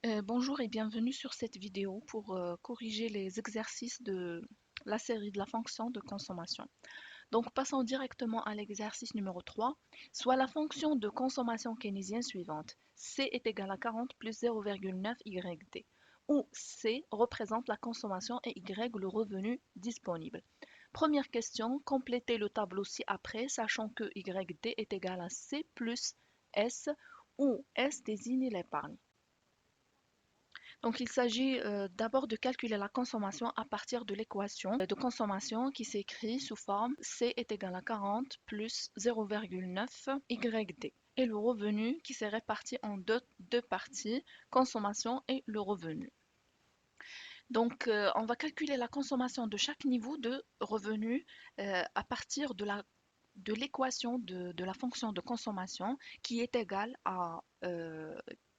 Bonjour et bienvenue sur cette vidéo pour corriger les exercices de la série de la fonction de consommation. Donc passons directement à l'exercice numéro 3, soit la fonction de consommation keynésienne suivante. C est égal à 40 plus 0,9 YD, où C représente la consommation et Y le revenu disponible. Première question, complétez le tableau ci-après, sachant que YD est égal à C plus S, où S désigne l'épargne. Donc, il s'agit d'abord de calculer la consommation à partir de l'équation de consommation qui s'écrit sous forme C est égal à 40 plus 0,9 YD et le revenu qui s'est réparti en deux parties, consommation et le revenu. Donc, on va calculer la consommation de chaque niveau de revenu à partir de l'équation de la fonction de consommation qui est égale à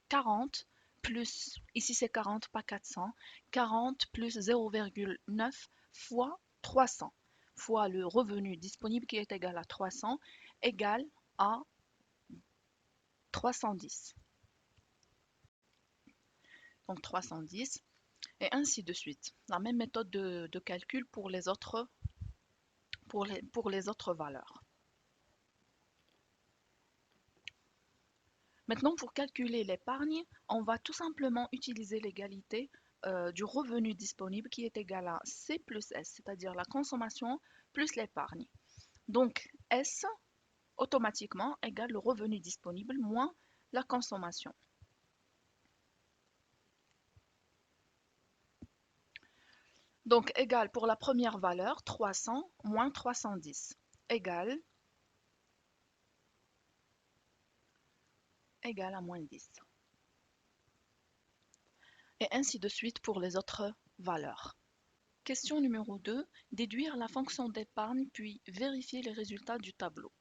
40 plus, ici c'est 40 pas 400, 40 plus 0,9 fois 300 fois le revenu disponible qui est égal à 300 égale à 310. Donc 310 et ainsi de suite. La même méthode de calcul pour les autres valeurs. Maintenant, pour calculer l'épargne, on va tout simplement utiliser l'égalité du revenu disponible qui est égal à C plus S, c'est-à-dire la consommation plus l'épargne. Donc, S, automatiquement, égale le revenu disponible moins la consommation. Donc, égal pour la première valeur, 300 moins 310, égale à moins 10. Et ainsi de suite pour les autres valeurs. Question numéro 2. Déduire la fonction d'épargne puis vérifier les résultats du tableau.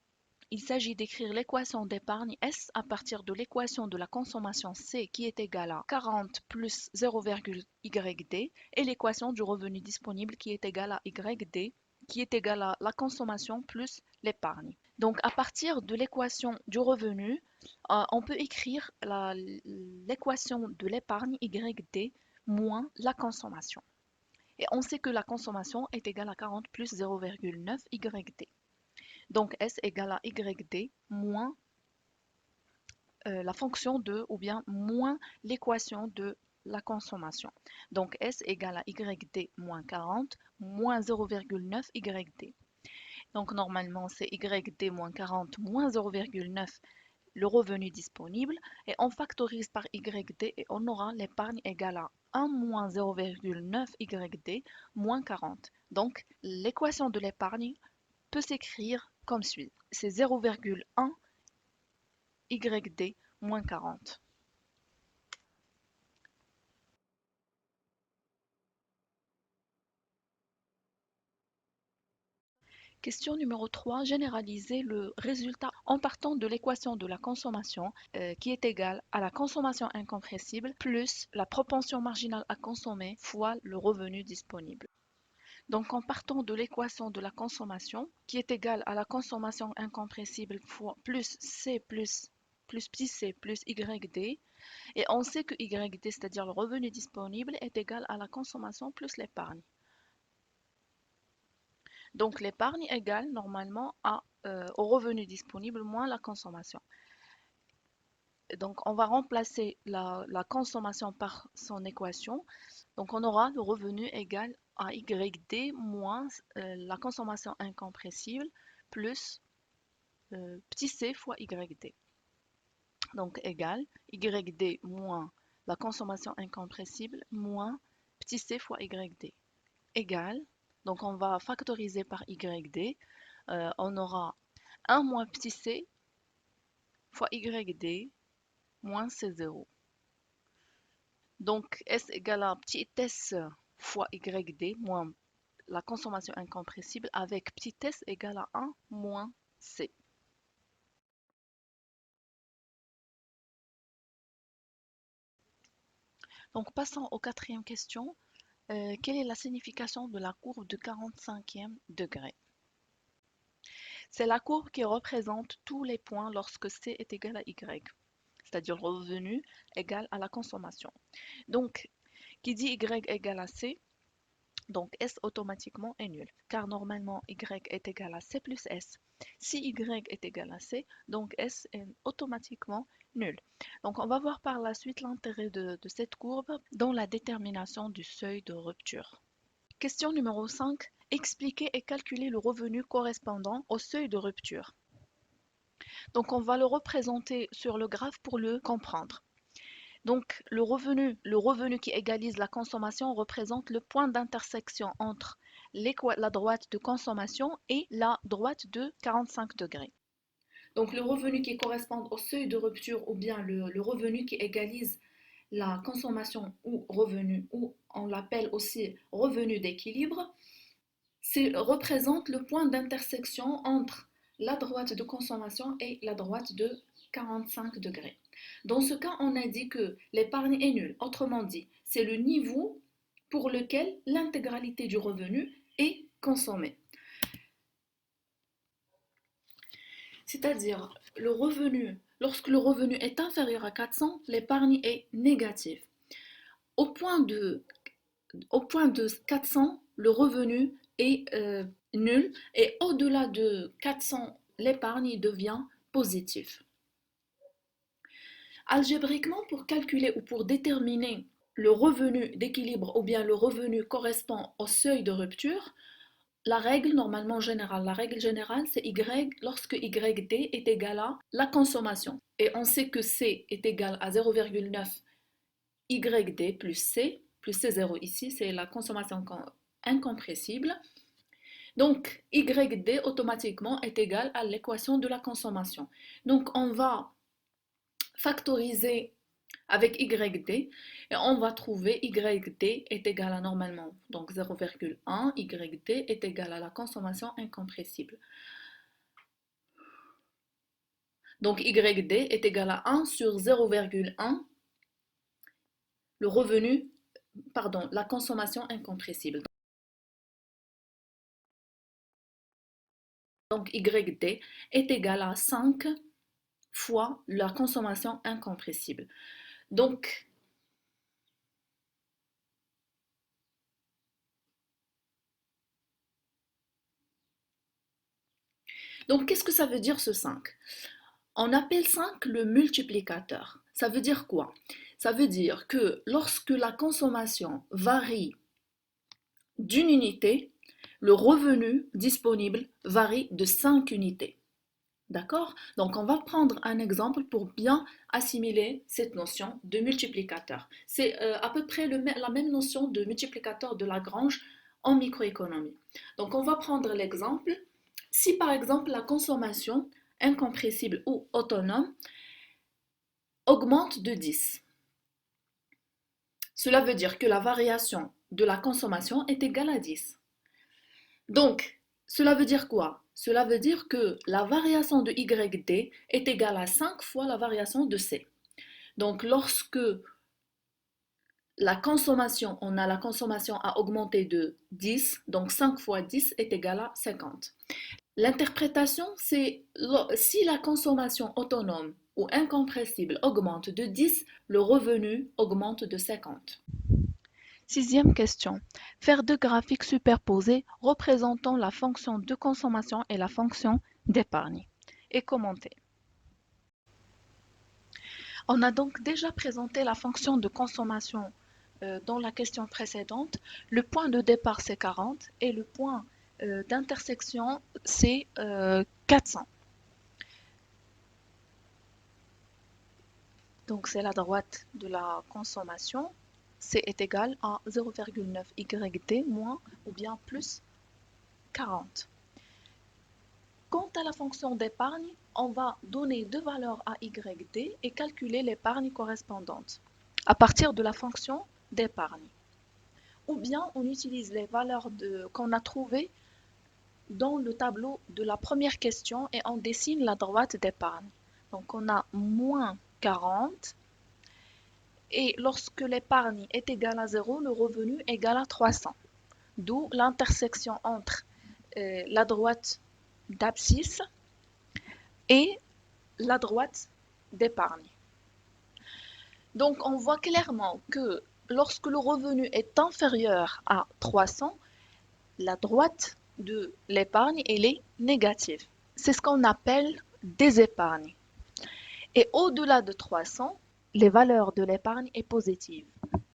Il s'agit d'écrire l'équation d'épargne S à partir de l'équation de la consommation C qui est égale à 40 plus 0,YD et l'équation du revenu disponible qui est égale à YD qui est égale à la consommation plus l'épargne. Donc à partir de l'équation du revenu, on peut écrire l'équation de l'épargne YD moins la consommation. Et on sait que la consommation est égale à 40 plus 0,9 YD. Donc S égale à YD moins la fonction de, ou bien moins l'équation de la consommation. Donc S égale à YD moins 40 moins 0,9 YD. Donc normalement c'est YD moins 40 moins 0,9 le revenu disponible et on factorise par YD et on aura l'épargne égale à 1 moins 0,9 YD moins 40. Donc l'équation de l'épargne peut s'écrire comme suit. C'est 0,1 YD moins 40. Question numéro 3. Généraliser le résultat en partant de l'équation de la consommation qui est égale à la consommation incompressible plus la propension marginale à consommer fois le revenu disponible. Donc en partant de l'équation de la consommation qui est égale à la consommation incompressible fois plus C plus petit c plus YD et on sait que YD c'est-à-dire le revenu disponible est égal à la consommation plus l'épargne. Donc l'épargne égale normalement au revenu disponible moins la consommation. Donc on va remplacer la consommation par son équation. Donc on aura le revenu égal à YD moins la consommation incompressible plus petit c fois YD. Donc égal YD moins la consommation incompressible moins petit c fois YD. Égal, donc on va factoriser par YD. On aura 1 moins petit c fois YD moins C0. Donc S égale à petit s fois YD moins la consommation incompressible avec petit s égale à 1 moins C. Donc passons aux quatrième question. Quelle est la signification de la courbe de 45e degré? C'est la courbe qui représente tous les points lorsque C est égal à Y. c'est-à-dire le revenu égal à la consommation. Donc, qui dit Y égale à C, donc S automatiquement est nul, car normalement Y est égal à C plus S. Si Y est égal à C, donc S est automatiquement nul. Donc on va voir par la suite l'intérêt de cette courbe dans la détermination du seuil de rupture. Question numéro 5. Expliquer et calculer le revenu correspondant au seuil de rupture. Donc on va le représenter sur le graphe pour le comprendre. Donc le revenu qui égalise la consommation représente le point d'intersection entre la droite de consommation et la droite de 45 degrés. Donc le revenu qui correspond au seuil de rupture ou bien le revenu qui égalise la consommation ou revenu, ou on l'appelle aussi revenu d'équilibre, représente le point d'intersection entre la droite de consommation et la droite de 45 degrés. Dans ce cas, on a dit que l'épargne est nulle. Autrement dit, c'est le niveau pour lequel l'intégralité du revenu est consommée. C'est-à-dire, lorsque le revenu est inférieur à 400, l'épargne est négative. Au point de 400, le revenu est nul et au-delà de 400, l'épargne devient positive. Algébriquement, pour calculer ou pour déterminer le revenu d'équilibre ou bien le revenu correspond au seuil de rupture, la règle générale, c'est Y lorsque YD est égal à la consommation. Et on sait que C est égal à 0,9 YD plus C0 ici, c'est la consommation incompressible. Donc, YD automatiquement est égal à l'équation de la consommation. Donc, on va factoriser avec YD et on va trouver YD est égal à normalement donc 0,1, YD est égal à la consommation incompressible. Donc YD est égal à 1 sur 0,1, la consommation incompressible. Donc YD est égal à 5 fois la consommation incompressible. Donc, qu'est-ce que ça veut dire ce 5? On appelle 5 le multiplicateur. Ça veut dire quoi? Ça veut dire que lorsque la consommation varie d'une unité, le revenu disponible varie de 5 unités. D'accord? Donc on va prendre un exemple pour bien assimiler cette notion de multiplicateur. C'est à peu près la même notion de multiplicateur de Lagrange en microéconomie. Donc on va prendre l'exemple. Si par exemple la consommation incompressible ou autonome augmente de 10, cela veut dire que la variation de la consommation est égale à 10. Donc, cela veut dire quoi? Cela veut dire que la variation de YD est égale à 5 fois la variation de C. Donc, lorsque la consommation a augmenté de 10, donc 5 fois 10 est égal à 50. L'interprétation, c'est si la consommation autonome ou incompressible augmente de 10, le revenu augmente de 50. Sixième question. Faire deux graphiques superposés représentant la fonction de consommation et la fonction d'épargne. Et commenter. On a donc déjà présenté la fonction de consommation dans la question précédente. Le point de départ, c'est 40 et le point d'intersection, c'est 400. Donc, c'est la droite de la consommation. C est égal à 0,9 YD moins ou bien plus 40. Quant à la fonction d'épargne, on va donner deux valeurs à YD et calculer l'épargne correspondante à partir de la fonction d'épargne. Ou bien on utilise les valeurs qu'on a trouvées dans le tableau de la première question et on dessine la droite d'épargne. Donc on a moins 40 et lorsque l'épargne est égale à 0, le revenu est égal à 300. D'où l'intersection entre la droite d'abscisse et la droite d'épargne. Donc, on voit clairement que lorsque le revenu est inférieur à 300, la droite de l'épargne, elle est négative. C'est ce qu'on appelle des épargnes. Et au-delà de 300, les valeurs de l'épargne est positive.